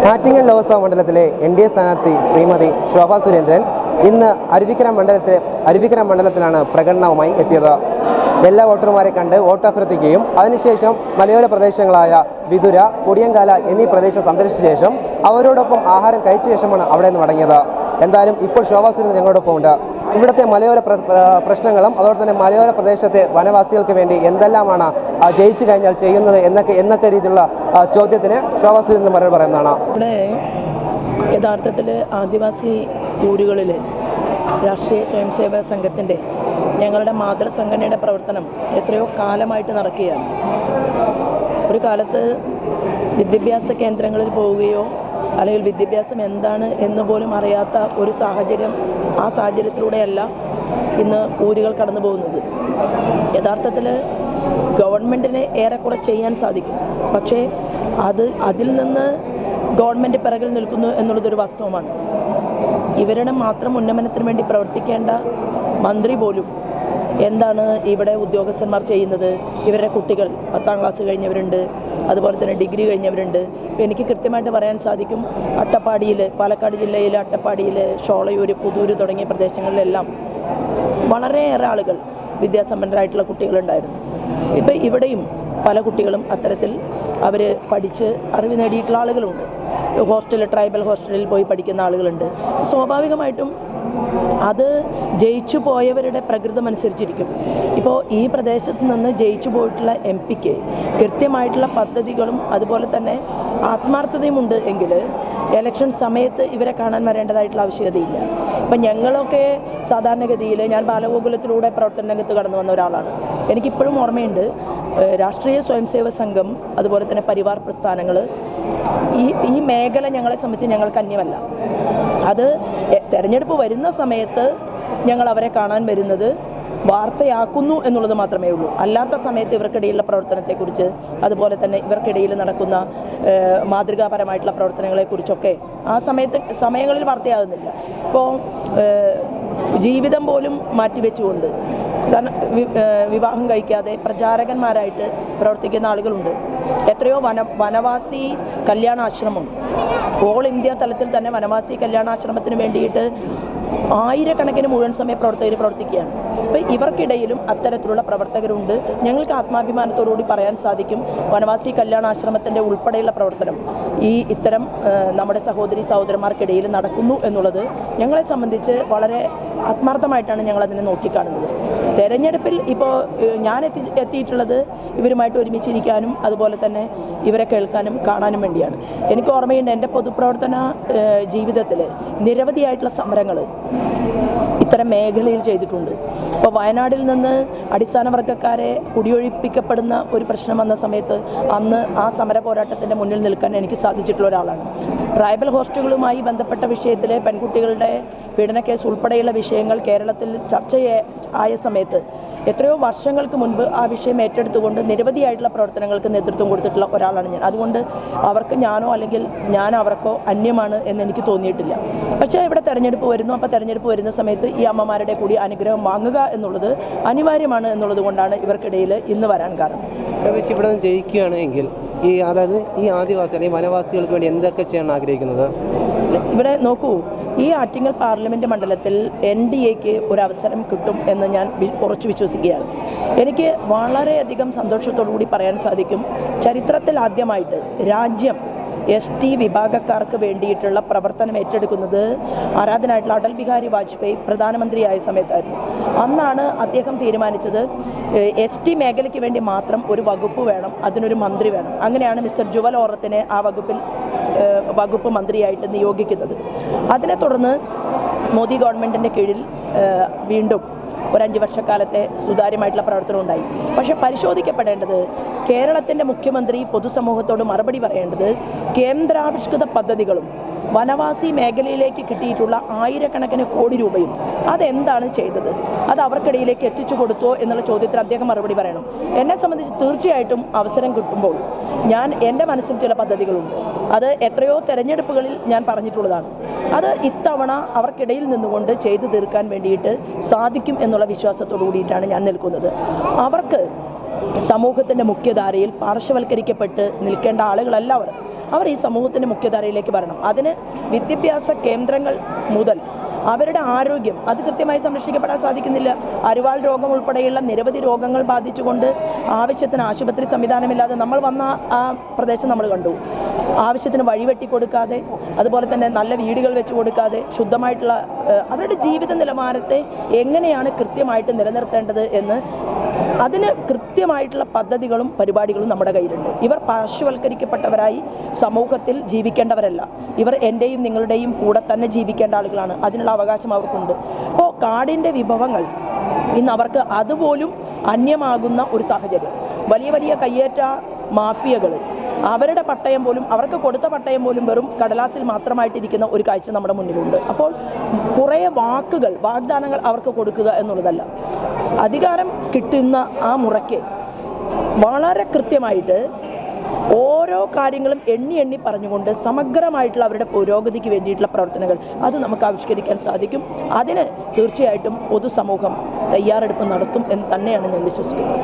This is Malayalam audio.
ആറ്റിങ്ങൽ ലോക്സഭാ മണ്ഡലത്തിലെ NDA സ്ഥാനാർത്ഥി ശ്രീമതി ശോഭാ സുരേന്ദ്രൻ ഇന്ന് അരുവിക്കര മണ്ഡലത്തിലാണ് പ്രകടനവുമായി എത്തിയത്. എല്ലാ വോട്ടർമാരെ കണ്ട് വോട്ടഭ്യർത്ഥിക്കുകയും അതിനുശേഷം മലയോര പ്രദേശങ്ങളായ വിതുര, പൊടിയങ്കാല എന്നീ പ്രദേശം സന്ദർശിച്ച ശേഷം അവരോടൊപ്പം ആഹാരം കഴിച്ച ശേഷമാണ് അവിടെ നിന്ന് മടങ്ങിയത്. എന്തായാലും ഇപ്പോൾ ശോഭാ സുരേന്ദ്രൻ ഞങ്ങളോടൊപ്പം ഉണ്ട്. ഇവിടുത്തെ മലയോര പ്രശ്നങ്ങളും അതോടെ തന്നെ മലയോര പ്രദേശത്തെ വനവാസികൾക്ക് വേണ്ടി എന്തെല്ലാമാണ് ജയിച്ചു കഴിഞ്ഞാൽ ചെയ്യുന്നത് എന്നൊക്കെ രീതിയിലുള്ള ചോദ്യത്തിന് ശോഭാ സുരേന്ദ്രൻ മറുപടി പറയുന്നതാണ്. ഇവിടെ യഥാർത്ഥത്തിൽ ആദിവാസി ഊരുകളിൽ രാഷ്ട്രീയ സ്വയംസേവക സംഘത്തിൻ്റെ ഞങ്ങളുടെ മാതൃസംഘടനയുടെ പ്രവർത്തനം എത്രയോ കാലമായിട്ട് നടക്കുകയാണ്. ഒരു കാലത്ത് വിദ്യാഭ്യാസ കേന്ദ്രങ്ങളിൽ പോവുകയോ അല്ലെങ്കിൽ വിദ്യാഭ്യാസം എന്താണ് എന്ന് പോലും അറിയാത്ത ഒരു സാഹചര്യം, ആ സാഹചര്യത്തിലൂടെയല്ല ഇന്ന് ഊരുകൾ കടന്നു പോകുന്നത്. യഥാർത്ഥത്തിൽ ഗവൺമെൻറ്റിന് ഏറെക്കുറെ ചെയ്യാൻ സാധിക്കും, പക്ഷേ അതിൽ നിന്ന് ഗവൺമെൻറ് പിറകിൽ നിൽക്കുന്നു എന്നുള്ളതൊരു വാസ്തവമാണ്. ഇവരുടെ മാത്രം ഉന്നമനത്തിന് വേണ്ടി പ്രവർത്തിക്കേണ്ട മന്ത്രി പോലും എന്താണ് ഇവിടെ ഉദ്യോഗസ്ഥന്മാർ ചെയ്യുന്നത്? ഇവരുടെ കുട്ടികൾ 10ാം ക്ലാസ് കഴിഞ്ഞവരുണ്ട്, അതുപോലെ തന്നെ ഡിഗ്രി കഴിഞ്ഞവരുണ്ട്. ഇപ്പോൾ എനിക്ക് കൃത്യമായിട്ട് പറയാൻ സാധിക്കും, അട്ടപ്പാടിയിൽ, പാലക്കാട് ജില്ലയിലെ അട്ടപ്പാടിയിൽ, ഷോളയൂർ, പുതൂര് തുടങ്ങിയ പ്രദേശങ്ങളിലെല്ലാം വളരെയേറെ ആളുകൾ വിദ്യാസമ്പന്നരായിട്ടുള്ള കുട്ടികളുണ്ടായിരുന്നു. ഇപ്പോൾ ഇവിടെയും പല കുട്ടികളും അത്തരത്തിൽ അവർ പഠിച്ച് അറിവ് നേടിയിട്ടുള്ള ആളുകളുണ്ട്. ട്രൈബൽ ഹോസ്റ്റലിൽ പോയി പഠിക്കുന്ന ആളുകളുണ്ട്. സ്വാഭാവികമായിട്ടും അത് ജയിച്ചു പോയവരുടെ പ്രകൃതം അനുസരിച്ചിരിക്കും. ഇപ്പോൾ ഈ പ്രദേശത്ത് നിന്ന് ജയിച്ചു പോയിട്ടുള്ള MP-ക്ക് കൃത്യമായിട്ടുള്ള പദ്ധതികളും അതുപോലെ തന്നെ ആത്മാർത്ഥതയുമുണ്ട് എങ്കിൽ ഇലക്ഷൻ സമയത്ത് ഇവരെ കാണാൻ വരേണ്ടതായിട്ടുള്ള ആവശ്യകതയില്ല. ഇപ്പം ഞങ്ങളൊക്കെ സാധാരണഗതിയിൽ, ഞാൻ ബാലഗോകുലത്തിലൂടെ പ്രവർത്തന രംഗത്ത് കടന്നു വന്ന ഒരാളാണ്. എനിക്കിപ്പോഴും ഓർമ്മയുണ്ട്, രാഷ്ട്രീയ സ്വയംസേവക സംഘം അതുപോലെ തന്നെ പരിവാർ പ്രസ്ഥാനങ്ങൾ ഈ മേഖല ഞങ്ങളെ സംബന്ധിച്ച് ഞങ്ങൾക്ക് അന്യമല്ല. അത് തെരഞ്ഞെടുപ്പ് വരുന്ന സമയത്ത് ഞങ്ങൾ അവരെ കാണാൻ വരുന്നത് വാർത്തയാക്കുന്നു എന്നുള്ളത് മാത്രമേ ഉള്ളൂ. അല്ലാത്ത സമയത്ത് ഇവർക്കിടയിലുള്ള പ്രവർത്തനത്തെക്കുറിച്ച് അതുപോലെ തന്നെ ഇവർക്കിടയിൽ നടക്കുന്ന മാതൃകാപരമായിട്ടുള്ള പ്രവർത്തനങ്ങളെക്കുറിച്ചൊക്കെ ആ സമയങ്ങളിൽ വാർത്തയാകുന്നില്ല. ഇപ്പോൾ ജീവിതം പോലും മാറ്റിവെച്ചുകൊണ്ട്, കാരണം വിവാഹം കഴിക്കാതെ പ്രചാരകന്മാരായിട്ട് പ്രവർത്തിക്കുന്ന ആളുകളുണ്ട്. എത്രയോ വനവാസി കല്യാണാശ്രമം, ഓൾ ഇന്ത്യ തലത്തിൽ തന്നെ വനവാസി കല്യാണാശ്രമത്തിന് വേണ്ടിയിട്ട് ആയിരക്കണക്കിന് മുഴുവൻ സമയ പ്രവർത്തകർ പ്രവർത്തിക്കുകയാണ്. അപ്പോൾ ഇവർക്കിടയിലും അത്തരത്തിലുള്ള പ്രവർത്തകരുണ്ട്. ഞങ്ങൾക്ക് ആത്മാഭിമാനത്തോടുകൂടി പറയാൻ സാധിക്കും, വനവാസി കല്യാണാശ്രമത്തിൻ്റെ ഉൾപ്പെടെയുള്ള പ്രവർത്തനം ഇത്തരം നമ്മുടെ സഹോദരന്മാർക്കിടയിൽ നടക്കുന്നു എന്നുള്ളത് ഞങ്ങളെ സംബന്ധിച്ച് വളരെ ആത്മാർത്ഥമായിട്ടാണ് ഞങ്ങളതിനെ നോക്കിക്കാണുന്നത്. തെരഞ്ഞെടുപ്പിൽ ഇപ്പോൾ ഞാൻ എത്തിയിട്ടുള്ളത് ഇവരുമായിട്ട് ഒരുമിച്ചിരിക്കാനും അതുപോലെ തന്നെ ഇവരെ കേൾക്കാനും കാണാനും വേണ്ടിയാണ്. എനിക്ക് ഓർമ്മയുണ്ട്, എൻ്റെ പൊതുപ്രവർത്തന ജീവിതത്തിൽ നിരവധിയായിട്ടുള്ള സമരങ്ങൾ ഇത്തരം മേഖലയിൽ ചെയ്തിട്ടുണ്ട്. ഇപ്പോൾ വയനാട്ടിൽ നിന്ന് അടിസ്ഥാന വർഗ്ഗക്കാരെ കുടിയൊഴിപ്പിക്കപ്പെടുന്ന ഒരു പ്രശ്നം വന്ന സമയത്ത് അന്ന് ആ സമര പോരാട്ടത്തിൻ്റെ മുന്നിൽ നിൽക്കാൻ എനിക്ക് സാധിച്ചിട്ടുള്ള ഒരാളാണ്. ട്രൈബൽ ഹോസ്റ്റലുകളുമായി ബന്ധപ്പെട്ട വിഷയത്തിൽ പെൺകുട്ടികളുടെ പീഡന കേസ് ഉൾപ്പെടെയുള്ള വിഷയങ്ങൾ കേരളത്തിൽ ചർച്ചയായ സമയത്ത് എത്രയോ വർഷങ്ങൾക്ക് മുൻപ് ആ വിഷയം ഏറ്റെടുത്തുകൊണ്ട് നിരവധിയായിട്ടുള്ള പ്രവർത്തനങ്ങൾക്ക് നേതൃത്വം കൊടുത്തിട്ടുള്ള ഒരാളാണ് ഞാൻ. അതുകൊണ്ട് അവർക്ക് ഞാനോ അല്ലെങ്കിൽ ഞാൻ അവർക്കോ അന്യമാണ് എന്ന് എനിക്ക് തോന്നിയിട്ടില്ല. പക്ഷേ ഇവിടെ തെരഞ്ഞെടുപ്പ് വരുന്നു. അപ്പോൾ തെരഞ്ഞെടുപ്പ് വരുന്ന സമയത്ത് ഈ അമ്മമാരുടെ കൂടി അനുഗ്രഹം വാങ്ങുക എന്നുള്ളത് അനിവാര്യമാണ് എന്നുള്ളത് കൊണ്ടാണ് ഇവർക്കിടയിൽ ഇന്ന് വരാൻ കാരണം. ഇവിടെ നിന്ന് ജയിക്കുകയാണെങ്കിൽ അതായത് ഈ ആദിവാസി അല്ലെങ്കിൽ വനവാസികൾക്ക് വേണ്ടി എന്തൊക്കെ ചെയ്യാൻ ആഗ്രഹിക്കുന്നത്? ഇവിടെ നോക്കൂ, ഈ ആറ്റിങ്ങൽ പാർലമെൻറ്റ് മണ്ഡലത്തിൽ NDAക്ക് ഒരവസരം കിട്ടും എന്ന് ഞാൻ ഉറച്ചു വിശ്വസിക്കുകയാണ്. എനിക്ക് വളരെയധികം സന്തോഷത്തോടു കൂടി പറയാൻ സാധിക്കും, ചരിത്രത്തിൽ ആദ്യമായിട്ട് രാജ്യം ST വിഭാഗക്കാർക്ക് വേണ്ടിയിട്ടുള്ള പ്രവർത്തനം ഏറ്റെടുക്കുന്നത് ആരാധനായിട്ടുള്ള അടൽ ബിഹാരി വാജ്പേയി പ്രധാനമന്ത്രിയായ സമയത്തായിരുന്നു. അന്നാണ് അദ്ദേഹം തീരുമാനിച്ചത് ST മേഖലയ്ക്ക് വേണ്ടി മാത്രം ഒരു വകുപ്പ് വേണം, അതിനൊരു മന്ത്രി വേണം. അങ്ങനെയാണ് മിസ്റ്റർ ജുവൽ ഓറത്തിനെ ആ വകുപ്പ് മന്ത്രിയായിട്ട് നിയോഗിക്കുന്നത്. അതിനെ തുടർന്ന് മോദി ഗവൺമെൻറ്റിൻ്റെ കീഴിൽ വീണ്ടും ഒരു 5 വർഷക്കാലത്തെ സുതാര്യമായിട്ടുള്ള പ്രവർത്തനം ഉണ്ടായി. പക്ഷേ പരിശോധിക്കപ്പെടേണ്ടത്, കേരളത്തിൻ്റെ മുഖ്യമന്ത്രി പൊതുസമൂഹത്തോട് മറുപടി പറയേണ്ടത്, കേന്ദ്രാവിഷ്കൃത പദ്ധതികളും വനവാസി മേഖലയിലേക്ക് കിട്ടിയിട്ടുള്ള ആയിരക്കണക്കിന് കോടി രൂപയും അതെന്താണ് ചെയ്തത്, അത് അവർക്കിടയിലേക്ക് എത്തിച്ചു കൊടുത്തോ എന്നുള്ള ചോദ്യത്തിന് അദ്ദേഹം മറുപടി പറയണം. എന്നെ സംബന്ധിച്ച് തീർച്ചയായിട്ടും അവസരം കിട്ടുമ്പോൾ എൻ്റെ മനസ്സിൽ ചില പദ്ധതികളുണ്ട്. അത് എത്രയോ തെരഞ്ഞെടുപ്പുകളിൽ ഞാൻ പറഞ്ഞിട്ടുള്ളതാണ്. അത് ഇത്തവണ അവർക്കിടയിൽ നിന്നുകൊണ്ട് ചെയ്തു തീർക്കാൻ വേണ്ടിയിട്ട് സാധിക്കും എന്നുള്ള വിശ്വാസത്തോടു കൂടിയിട്ടാണ് ഞാൻ നിൽക്കുന്നത്. അവർക്ക് സമൂഹത്തിൻ്റെ മുഖ്യധാരയിൽ പാർശ്വവൽക്കരിക്കപ്പെട്ട് നിൽക്കേണ്ട ആളുകളല്ല അവർ. അവർ ഈ സമൂഹത്തിൻ്റെ മുഖ്യധാരയിലേക്ക് വരണം. അതിന് വിദ്യാഭ്യാസ കേന്ദ്രങ്ങൾ മുതൽ അവരുടെ ആരോഗ്യം അത് കൃത്യമായി സംരക്ഷിക്കപ്പെടാൻ സാധിക്കുന്നില്ല. അരിവാൾ രോഗം ഉൾപ്പെടെയുള്ള നിരവധി രോഗങ്ങൾ ബാധിച്ചുകൊണ്ട് ആവശ്യത്തിന് ആശുപത്രി സംവിധാനമില്ലാതെ നമ്മൾ വന്ന ആ പ്രദേശം നമ്മൾ കണ്ടു. ആവശ്യത്തിന് വഴിവെട്ടി കൊടുക്കാതെ, അതുപോലെ തന്നെ നല്ല വീടുകൾ വെച്ച് കൊടുക്കാതെ, ശുദ്ധമായിട്ടുള്ള അവരുടെ ജീവിത നിലവാരത്തെ എങ്ങനെയാണ് കൃത്യമായിട്ട് നിലനിർത്തേണ്ടത് എന്ന് അതിന് കൃത്യമായിട്ടുള്ള പദ്ധതികളും പരിപാടികളും നമ്മുടെ കയ്യിലുണ്ട്. ഇവർ പാർശ്വവൽക്കരിക്കപ്പെട്ടവരായി സമൂഹത്തിൽ ജീവിക്കേണ്ടവരല്ല. ഇവർ എൻ്റെയും നിങ്ങളുടെയും കൂടെ തന്നെ ജീവിക്കേണ്ട ആളുകളാണ്. അതിനുള്ള അവകാശം അവർക്കുണ്ട്. അപ്പോൾ കാടിൻ്റെ വിഭവങ്ങൾ ഇന്ന് അവർക്ക് അതുപോലും അന്യമാകുന്ന ഒരു സാഹചര്യം. വലിയ വലിയ കയ്യേറ്റ മാഫിയകൾ അവരുടെ പട്ടയം പോലും, അവർക്ക് കൊടുത്ത പട്ടയം പോലും വെറും കടലാസിൽ മാത്രമായിട്ടിരിക്കുന്ന ഒരു കാഴ്ച നമ്മുടെ മുന്നിലുണ്ട്. അപ്പോൾ കുറേ വാഗ്ദാനങ്ങൾ അവർക്ക് കൊടുക്കുക എന്നുള്ളതല്ല, അധികാരം കിട്ടുന്ന ആ മുറയ്ക്ക് വളരെ കൃത്യമായിട്ട് ഓരോ കാര്യങ്ങളും എണ്ണി പറഞ്ഞുകൊണ്ട് സമഗ്രമായിട്ടുള്ള അവരുടെ പുരോഗതിക്ക് വേണ്ടിയിട്ടുള്ള പ്രവർത്തനങ്ങൾ അത് നമുക്ക് ആവിഷ്കരിക്കാൻ സാധിക്കും. അതിന് തീർച്ചയായിട്ടും പൊതുസമൂഹം തയ്യാറെടുപ്പ് നടത്തും എന്ന് തന്നെയാണ് ഞാൻ വിശ്വസിക്കുന്നത്.